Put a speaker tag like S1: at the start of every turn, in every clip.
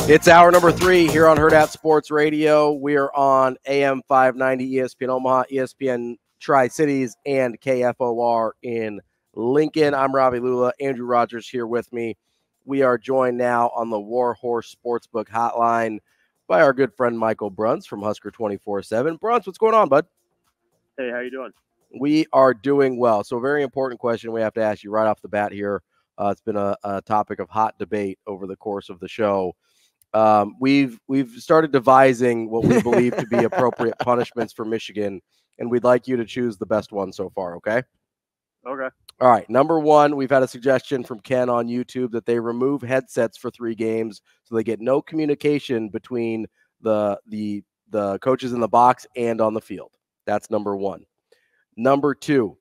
S1: It's hour number 3 here on Hurrdat Sports Radio. We are on AM 590 ESPN Omaha, ESPN Tri-Cities, and KFOR in Lincoln. I'm Ravi, Lulla. Andrew Rogers here with me. We are joined now on the Warhorse Sportsbook Hotline by our good friend Michael Bruntz from Husker 24/7. Bruntz, what's going on, bud?
S2: Hey, how you doing?
S1: We are doing well. So a very important question we have to ask you right off the bat here. It's been a topic of hot debate over the course of the show. We've started devising what we believe to be appropriate punishments for Michigan, and we'd like you to choose the best one so far, okay?
S2: Okay.
S1: All right. Number one, we've had a suggestion from Ken on YouTube that they remove headsets for 3 games so they get no communication between the coaches in the box and on the field. That's number one. Number 2,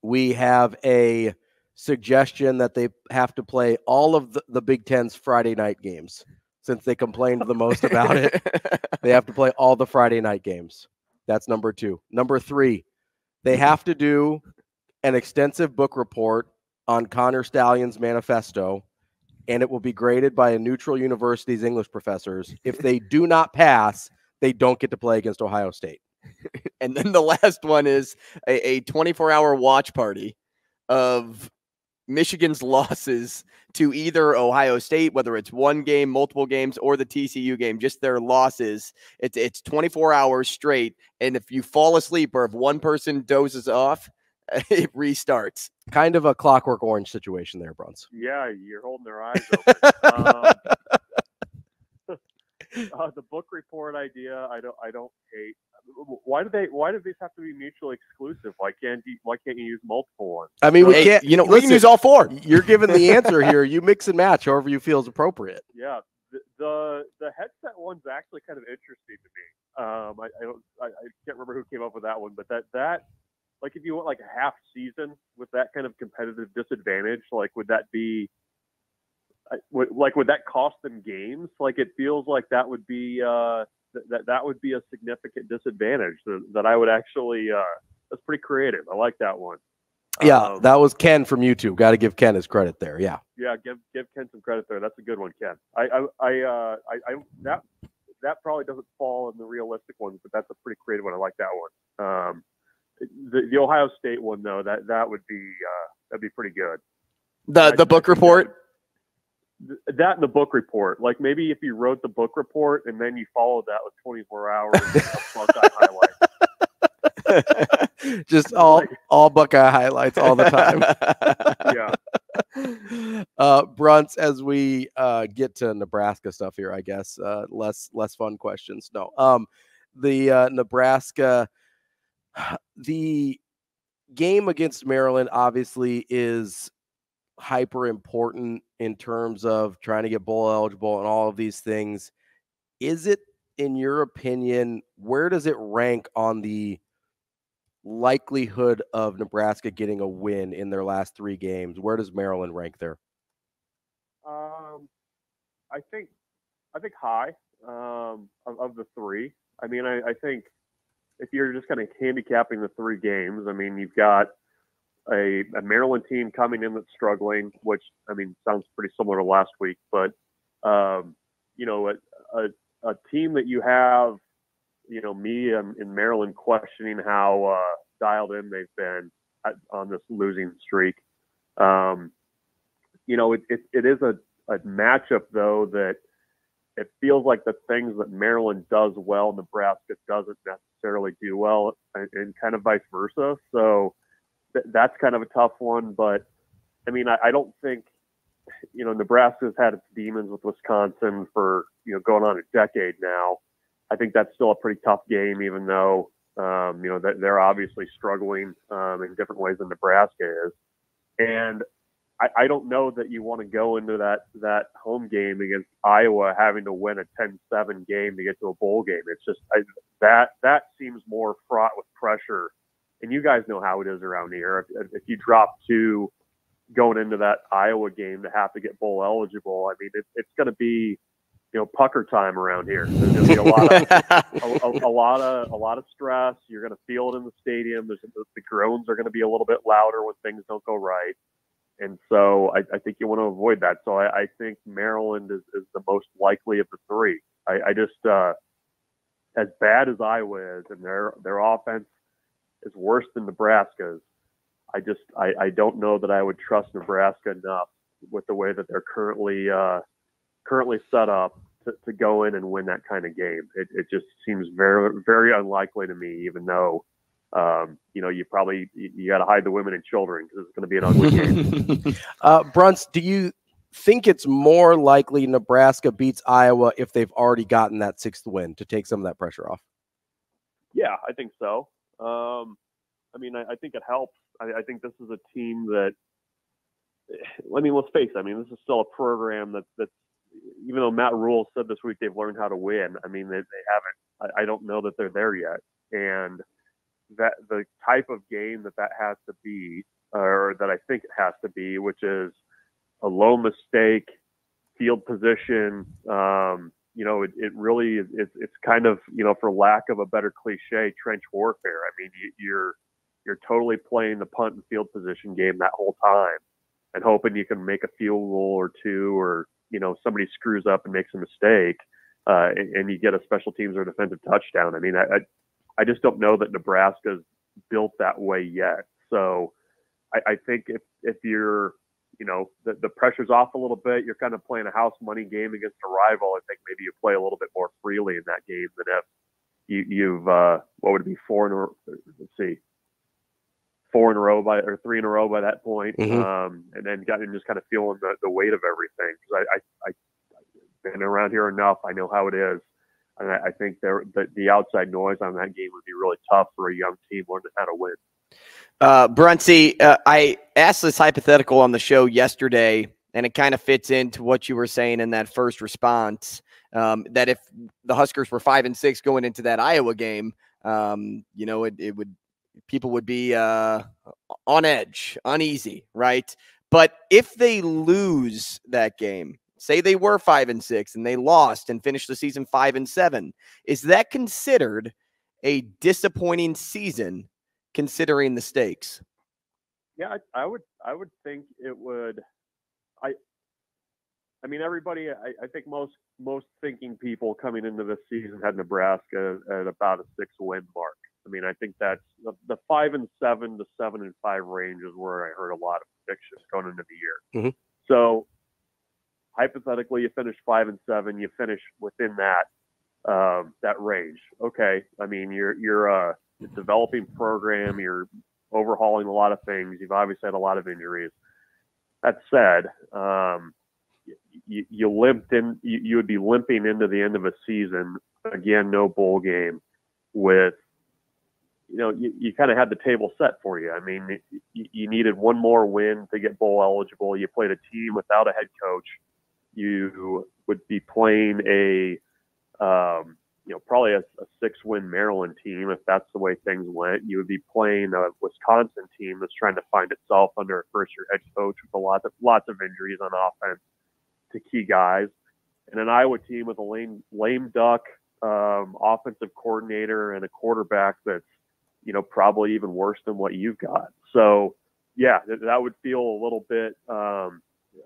S1: we have a suggestion that they have to play all of the Big Ten's Friday night games. Since they complained the most about it, they have to play all the Friday night games. That's number 2. Number 3, they have to do an extensive book report on Connor Stallion's manifesto, and it will be graded by a neutral university's English professors. If they do not pass, they don't get to play against Ohio State.
S3: And then the last one is a 24-hour watch party of Michigan's losses to either Ohio State, whether it's one game, multiple games, or the TCU game, just their losses. It's 24 hours straight. And if you fall asleep or if one person dozes off, it restarts.
S1: Kind of a Clockwork Orange situation there, Bruntz.
S2: Yeah, you're holding their eyes open. The book report idea, I don't hate. Why do these have to be mutually exclusive? Why can't you use multiple ones?
S1: I mean, we can't.
S3: We can use all 4.
S1: You're given the answer here. You mix and match however you feel is appropriate.
S2: Yeah, the headset one's actually kind of interesting to me. I can't remember who came up with that one, but that like if you want like a half season with that kind of competitive disadvantage, like would that cost them games? Like it feels like that would be that would be a significant disadvantage that I would actually that's pretty creative. I like that one.
S1: Yeah, that was Ken from YouTube. Got to give Ken his credit there. Yeah,
S2: give Ken some credit there. That's a good one, Ken. That probably doesn't fall in the realistic ones, but that's a pretty creative one. I like that one. The Ohio State one though, that would be that'd be pretty good.
S3: The book report.
S2: That and the book report, like maybe if you wrote the book report and then you followed that with 24 hours of Buckeye highlights.
S1: Just all Buckeye highlights all the time.
S2: Yeah.
S1: Bruntz, as we get to Nebraska stuff here, I guess less fun questions. No, the Nebraska, the game against Maryland obviously is hyper important in terms of trying to get bowl eligible and all of these things. Is it, in your opinion, where does it rank on the likelihood of Nebraska getting a win in their last 3 games? Where does Maryland rank there?
S2: I think high of the 3. I mean, I think if you're just kind of handicapping the 3 games, I mean, you've got a Maryland team coming in that's struggling, which, I mean, sounds pretty similar to last week, but, a team that you have, me in Maryland questioning how dialed in they've been on this losing streak. It is a matchup, though, that it feels like the things that Maryland does well, Nebraska doesn't necessarily do well, and kind of vice versa. So, that's kind of a tough one, but I mean, I don't think, Nebraska's had its demons with Wisconsin for, going on a decade now. I think that's still a pretty tough game, even though, they're obviously struggling in different ways than Nebraska is. And I don't know that you want to go into that home game against Iowa having to win a 10-7 game to get to a bowl game. It's just that seems more fraught with pressure. And you guys know how it is around here. If you drop 2 going into that Iowa game to have to get bowl eligible, I mean, it's going to be, pucker time around here. There's going to be a lot of stress. You're going to feel it in the stadium. The groans are going to be a little bit louder when things don't go right. And so I think you want to avoid that. So I think Maryland is the most likely of the three. I just, as bad as Iowa is, and their offense is worse than Nebraska's, I don't know that I would trust Nebraska enough with the way that they're currently set up to go in and win that kind of game. It just seems very, very unlikely to me, even though, you got to hide the women and children because it's going to be an ugly game.
S1: Bruntz, do you think it's more likely Nebraska beats Iowa if they've already gotten that 6th win to take some of that pressure off?
S2: Yeah, I think so. I think it helps. I think this is a team that, let's face it. This is still a program that's, even though Matt Rule said this week they've learned how to win, they haven't. I don't know that they're there yet. And that the type of game that has to be, or that I think it has to be, which is a low mistake, field position. It really is. It's kind of, for lack of a better cliche, trench warfare. You're totally playing the punt and field position game that whole time, and hoping you can make a field goal or two, or somebody screws up and makes a mistake, and you get a special teams or defensive touchdown. I just don't know that Nebraska's built that way yet. So I think if you're, the pressure's off a little bit, you're kind of playing a house money game against a rival. I think maybe you play a little bit more freely in that game than if you've what would it be, 4 in a row, 3 in a row by that point. And then just kind of feeling the weight of everything. Because I've been around here enough. I know how it is. And I think the outside noise on that game would be really tough for a young team learning how to win.
S3: Bruntz, I asked this hypothetical on the show yesterday, and it kind of fits into what you were saying in that first response, that if the Huskers were 5-6 going into that Iowa game, people would be on edge, uneasy, right? But if they lose that game, say they were 5-6 and they lost and finished the season 5-7, is that considered a disappointing season considering the stakes?
S2: Yeah, I would think it would. Everybody, I think most thinking people coming into this season had Nebraska at about a 6-win mark. I think that's the 5-7 to 7-5 range is where I heard a lot of predictions going into the year. So hypothetically, you finish 5-7, you finish within that range. Okay, you're a developing program, you're overhauling a lot of things. You've obviously had a lot of injuries. That said, you limped in. You would be limping into the end of a season again, no bowl game, with. You kind of had the table set for you. You needed one more win to get bowl eligible. You played a team without a head coach. You would be playing probably a 6-win Maryland team if that's the way things went. You would be playing a Wisconsin team that's trying to find itself under a first-year head coach with lots of injuries on offense to key guys, and an Iowa team with a lame duck offensive coordinator and a quarterback that's probably even worse than what you've got. So, yeah, that would feel a little bit of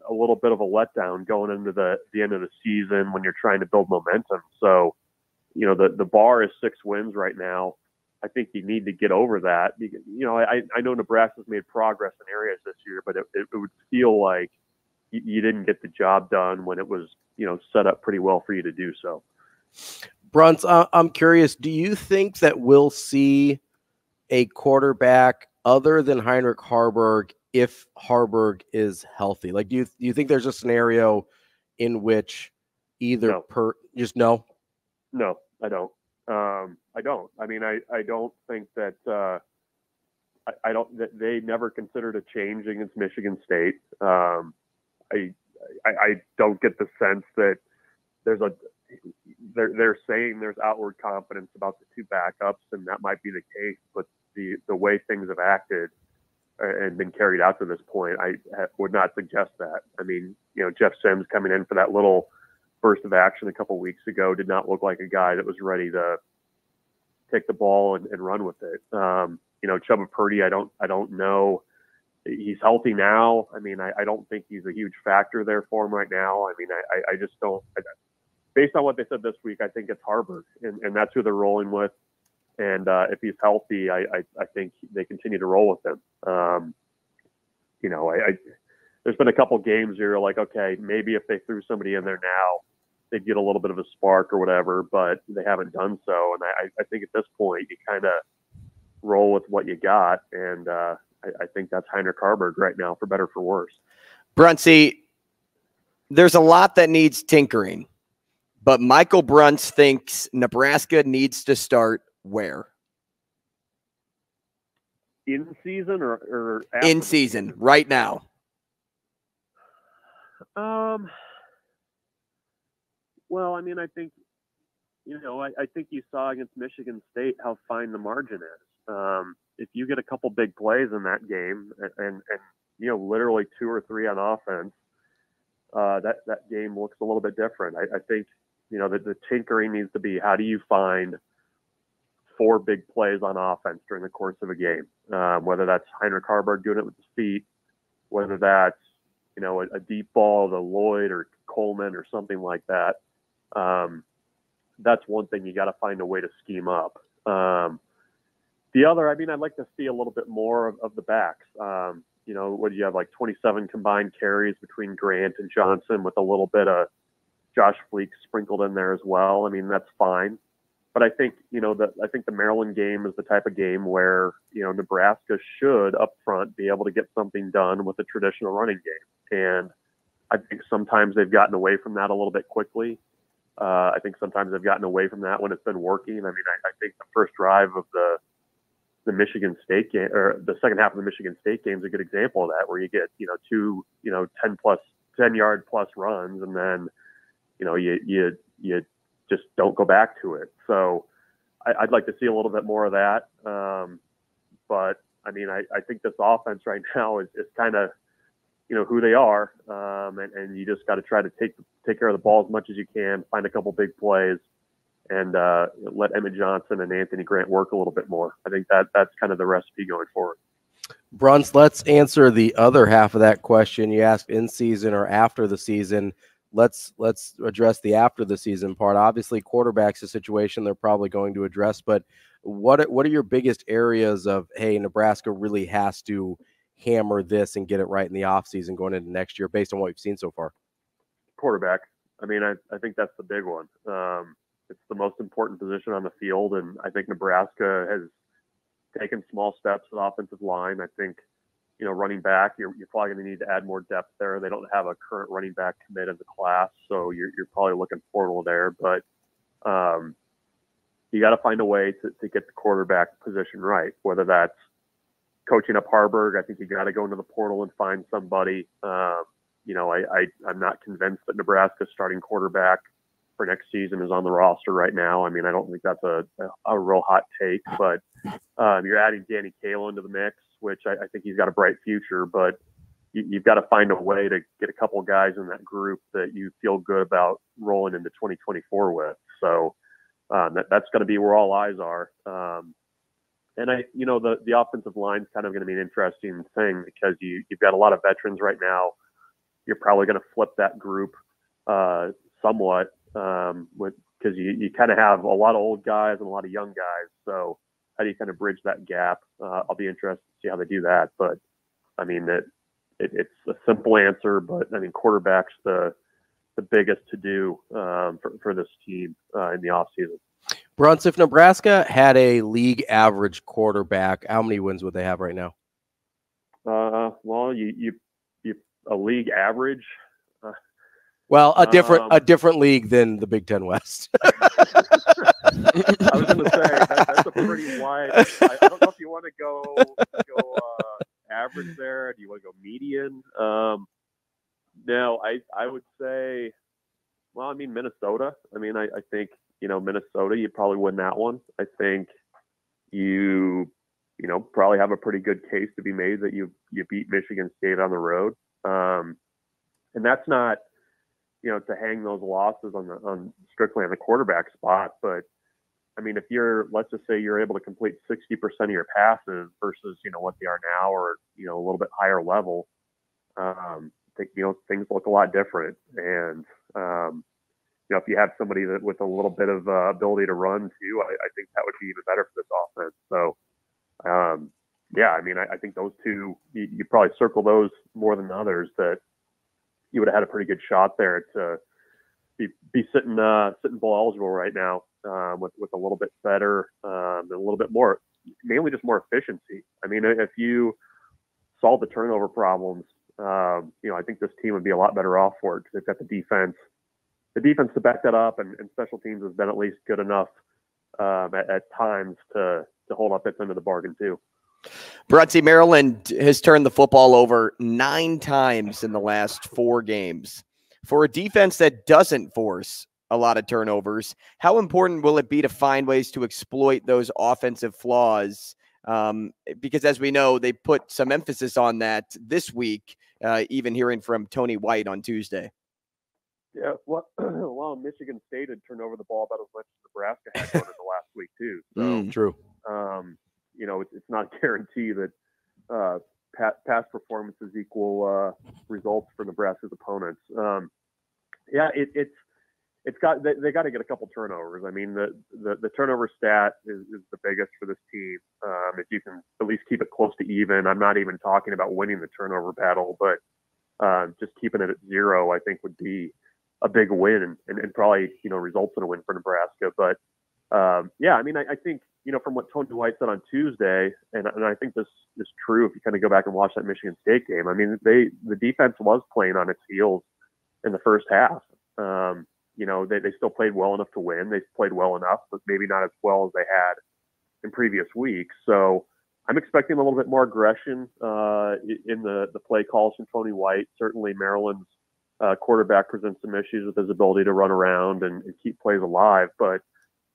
S2: a letdown going into the end of the season when you're trying to build momentum. So, the bar is 6 wins right now. I think you need to get over that. I know Nebraska's made progress in areas this year, but it would feel like you didn't get the job done when it was, set up pretty well for you to do so.
S1: Bruntz, I'm curious, do you think that we'll see a quarterback other than Heinrich Haarberg if Haarberg is healthy? Like, do you think there's a scenario in which either no?
S2: No, I don't. I don't. I don't think that that they never considered a change against Michigan State. I don't get the sense that they're saying there's outward confidence about the 2 backups, and that might be the case, but the way things have acted and been carried out to this point, I would not suggest that. Jeff Sims coming in for that little burst of action a couple weeks ago did not look like a guy that was ready to take the ball and run with it. Chubba Purdy, I don't know he's healthy now. I mean, I don't think he's a huge factor there for him right now. I mean, I just don't. Based on what they said this week, I think it's Harburg, and that's who they're rolling with. And if he's healthy, I think they continue to roll with him. You know, there's been a couple games where you're like, okay, maybe if they threw somebody in there now, they'd get a little bit of a spark or whatever, but they haven't done so. And I think at this point, you kind of roll with what you got. And I think that's Heinrich Harburg right now, for better or for worse.
S3: Bruntz, there's a lot that needs tinkering, but Michael Bruntz thinks Nebraska needs to start where?
S2: In season or after
S3: in season, right now?
S2: Well, I mean, I think, I think you saw against Michigan State how fine the margin is. If you get a couple big plays in that game and literally 2 or 3 on offense, that game looks a little bit different. I think, the tinkering needs to be, how do you find 4 big plays on offense during the course of a game? Whether that's Heinrich Harburg doing it with his feet, whether that's, a deep ball to Lloyd or Coleman or something like that. That's one thing you got to find a way to scheme up. The other, I mean, I'd like to see a little bit more of the backs. What do you have, like 27 combined carries between Grant and Johnson, with a little bit of Josh Fleek sprinkled in there as well. I mean, that's fine. But I think, I think the Maryland game is the type of game where, Nebraska should up front be able to get something done with a traditional running game. And I think sometimes they've gotten away from that a little bit quickly. I think sometimes they've gotten away from that when it's been working. I mean, I think the first drive of the Michigan State game, or the second half of the Michigan State game, is a good example of that, where you get, 2, 10-yard plus runs, and then, you just don't go back to it. So I'd like to see a little bit more of that. But I mean, I think this offense right now is kind of, who they are. And you just got to try to take care of the ball as much as you can, find a couple big plays, and let Emmett Johnson and Anthony Grant work a little bit more. I think that's kind of the recipe going forward.
S1: Bruntz, let's answer the other half of that question. You asked in season or after the season. Let's address the after the season part. Obviously, quarterback's a situation they're probably going to address, but what are your biggest areas of, hey, Nebraska really has to hammer this and get it right in the offseason going into next year based on what we've seen so far?
S2: Quarterback. I mean, I think that's the big one. It's the most important position on the field, and I think Nebraska has taken small steps with offensive line. I think, running back, you're probably going to need to add more depth there. They don't have a current running back commit in the class, so you're probably looking portal there. But you got to find a way to get the quarterback position right, whether that's coaching up Harburg. I think you got to go into the portal and find somebody. I'm not convinced that Nebraska's starting quarterback for next season is on the roster right now. I mean, I don't think that's a real hot take, but you're adding Danny Kaler into the mix, which I think he's got a bright future, but you've got to find a way to get a couple guys in that group that you feel good about rolling into 2024 with. So that's going to be where all eyes are. And the offensive line is kind of going to be an interesting thing, because you've got a lot of veterans right now. You're probably going to flip that group somewhat, because you kind of have a lot of old guys and a lot of young guys. So how do you kind of bridge that gap? I'll be interested to see how they do that. But I mean, it's a simple answer, but I mean, quarterback's the biggest to do for this team in the offseason.
S1: Bruntz, if Nebraska had a league average quarterback, how many wins would they have right now?
S2: Well, you a league average.
S1: Well, a different league than the Big Ten West.
S2: I was going to say that's a pretty wide. I don't know if you want to go average there. Do you want to go median? No, I would say. Well, I mean, Minnesota. I mean, I think Minnesota. You probably win that one. I think you probably have a pretty good case to be made that you beat Michigan State on the road. And that's not, to hang those losses on strictly on the quarterback spot, but I mean, if let's just say you're able to complete 60% of your passes versus, what they are now, or, a little bit higher level, things look a lot different. And, if you have somebody that with a little bit of ability to run too, I think that would be even better for this offense. So, yeah, I mean, I think those two, you probably circle those more than others, that you would have had a pretty good shot there to be sitting bowl eligible right now, with a little bit better, and a little bit more, mainly just more efficiency. I mean, if you solve the turnover problems, I think this team would be a lot better off for it, because they've got the defense to back that up, and special teams has been at least good enough at times to hold up its end of the bargain too.
S3: Bruntz, Maryland has turned the football over 9 times in the last 4 games. For a defense that doesn't force a lot of turnovers, how important will it be to find ways to exploit those offensive flaws? Because as we know, they put some emphasis on that this week, even hearing from Tony White on Tuesday.
S2: Yeah, well, Michigan State had turned over the ball about as much as Nebraska had done in the last week too. So,
S1: true.
S2: It's not a guarantee that past performances equal results for Nebraska's opponents. Yeah, they got to get a couple turnovers. I mean, the turnover stat is the biggest for this team. If you can at least keep it close to even, I'm not even talking about winning the turnover battle, but just keeping it at 0, I think would be a big win, and probably, results in a win for Nebraska. But yeah, I mean, I think, from what Tony White said on Tuesday, and I think this is true if you kind of go back and watch that Michigan State game. I mean, the defense was playing on its heels in the first half. They still played well enough to win. They played well enough, but maybe not as well as they had in previous weeks. So I'm expecting a little bit more aggression in the play calls from Tony White. Certainly Maryland's quarterback presents some issues with his ability to run around and keep plays alive. But,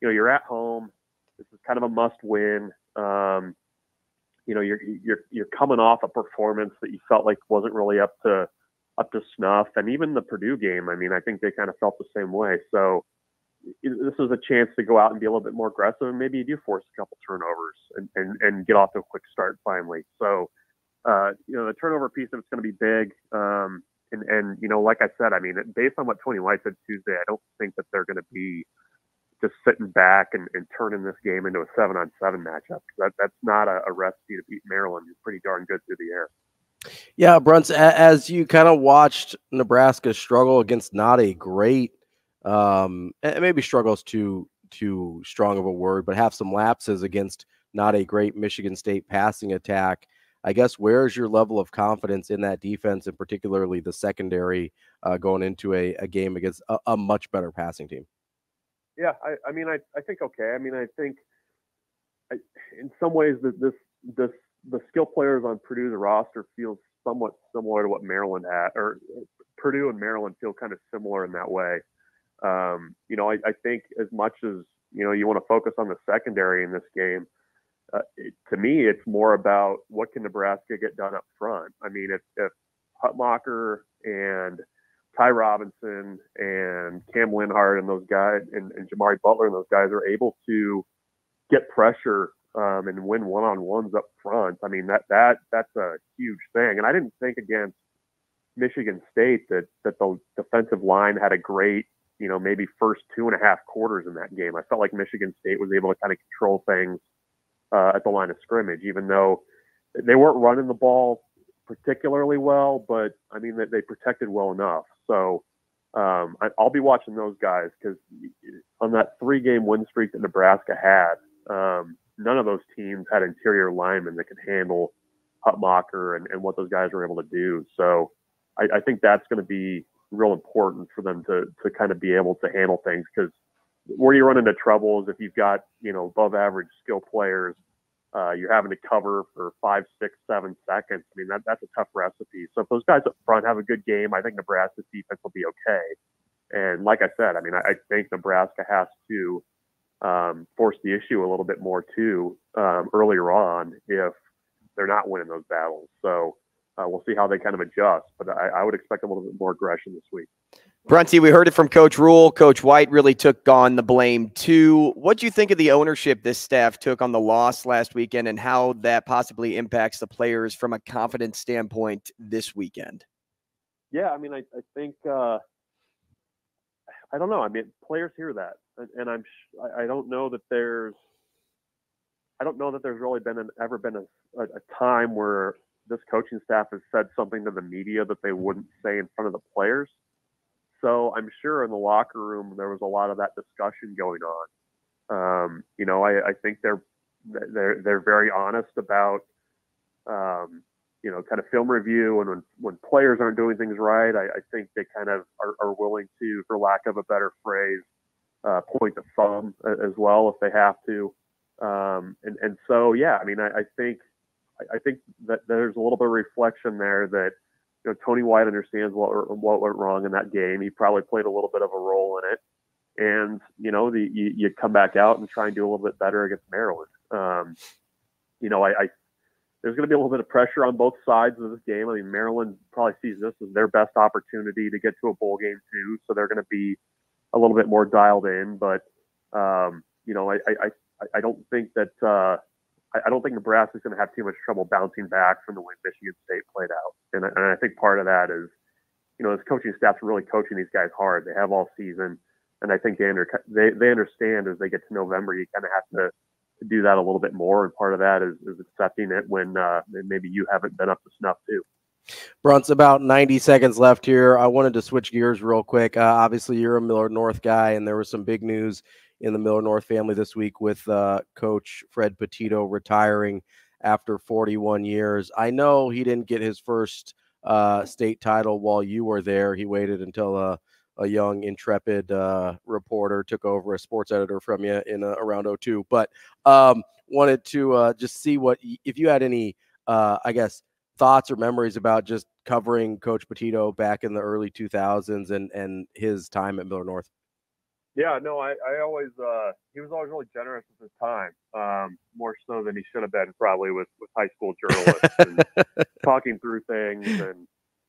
S2: you're at home. This is kind of a must win. You're coming off a performance that you felt like wasn't really up to snuff. And even the Purdue game, I mean, I think they kind of felt the same way. So this is a chance to go out and be a little bit more aggressive, and maybe you do force a couple turnovers and get off to a quick start finally. So, the turnover piece of it's going to be big. And like I said, I mean, based on what Tony White said Tuesday, I don't think that they're going to be just sitting back and turning this game into a 7-on-7 matchup. That's not a recipe to beat Maryland, who's pretty darn good through the air.
S1: Yeah, Bruntz, as you kind of watched Nebraska struggle against not a great, and maybe struggles too strong of a word, but have some lapses against not a great Michigan State passing attack. I guess, where's your level of confidence in that defense, and particularly the secondary, going into a game against a much better passing team?
S2: Yeah, I mean, I think okay. I mean, I think in some ways that the skill players on Purdue's roster feels somewhat similar to what Maryland had, or Purdue and Maryland feel kind of similar in that way. I think as much as, you want to focus on the secondary in this game, to me, it's more about what can Nebraska get done up front. I mean, if Hutmacher and Ty Robinson and Cam Linhart and those guys and Jamari Butler and those guys are able to get pressure and win one-on-ones up front, I mean, that's a huge thing. And I didn't think against Michigan State that the defensive line had a great, maybe first 2.5 quarters in that game. I felt like Michigan State was able to kind of control things at the line of scrimmage, even though they weren't running the ball particularly well, but I mean, they protected well enough. So I'll be watching those guys, because on that 3-game win streak that Nebraska had, none of those teams had interior linemen that could handle Hutmacher and what those guys were able to do. So I think that's going to be real important for them to kind of be able to handle things, because where you run into trouble is if you've got, above average skill players, you're having to cover for 5, 6, 7 seconds. I mean, that's a tough recipe. So if those guys up front have a good game, I think Nebraska's defense will be okay. And like I said, I mean, I think Nebraska has to force the issue a little bit more too earlier on if they're not winning those battles. So we'll see how they kind of adjust, but I would expect a little bit more aggression this week.
S3: Bruntz, we heard it from Coach Rule. Coach White really took on the blame too. What do you think of the ownership this staff took on the loss last weekend and how that possibly impacts the players from a confidence standpoint this weekend?
S2: Yeah, I mean, I think I don't know. I mean, players hear that, and I don't know that there's really ever been a time where this coaching staff has said something to the media that they wouldn't say in front of the players. So I'm sure in the locker room there was a lot of that discussion going on. You know, I think they're very honest about you know, kind of film review, and when players aren't doing things right, I think they kind of are willing to, for lack of a better phrase, point the thumb as well if they have to. And so yeah, I mean, I think that there's a little bit of reflection there that, you know, Tony White understands what went wrong in that game. He probably played a little bit of a role in it. And, you know, you come back out and try and do a little bit better against Maryland. You know, there's going to be a little bit of pressure on both sides of this game. I mean, Maryland probably sees this as their best opportunity to get to a bowl game too. So they're going to be a little bit more dialed in. But, you know, I don't think that I don't think Nebraska is going to have too much trouble bouncing back from the way Michigan State played out. And I think part of that is, you know, this coaching staff's really coaching these guys hard. They have all season. And I think they understand as they get to November, you kind of have to do that a little bit more. And part of that is accepting it when maybe you haven't been up to snuff too.
S1: Bruntz, about 90 seconds left here. I wanted to switch gears real quick. Obviously, you're a Miller North guy, and there was some big news in the Miller North family this week with Coach Fred Petito retiring after 41 years. I know he didn't get his first state title while you were there. He waited until a young, intrepid reporter took over as sports editor from you in around 2002. But wanted to just see if you had any, I guess, thoughts or memories about just covering Coach Petito back in the early 2000s and his time at Miller North.
S2: Yeah, no, I always he was always really generous with his time, more so than he should have been probably with high school journalists and talking through things. And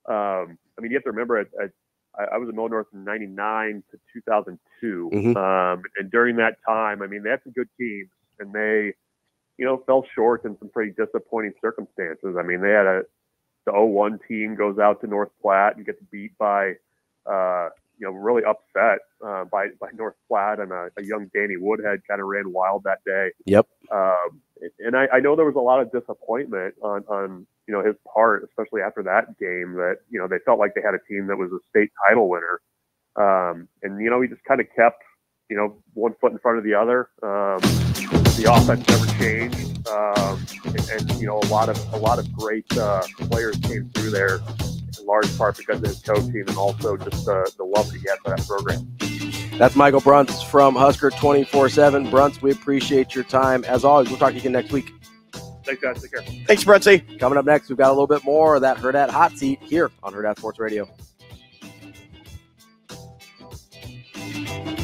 S2: I mean, you have to remember, I was at Miller North from 99 to 2002, and during that time, I mean, they had some good teams, and they, you know, fell short in some pretty disappointing circumstances. I mean, they had the 01 team goes out to North Platte and gets beat by you know, really upset by North Platte, and a young Danny Woodhead kind of ran wild that day.
S1: Yep.
S2: And I know there was a lot of disappointment on you know, his part, especially after that game, that, you know, they felt like they had a team that was a state title winner. And, you know, he just kind of kept, you know, one foot in front of the other. The offense never changed. And, you know, a lot of great players came through there, in large part because of his coaching and also just the love that he had for that program.
S1: That's Michael Bruntz from Husker 24/7. Bruntz, we appreciate your time. As always, we'll talk to you again next week.
S2: Thanks, guys. Take care.
S3: Thanks, Bruntz.
S1: Coming up next, we've got a little bit more of that Hurrdat Hot Seat here on Hurrdat Sports Radio.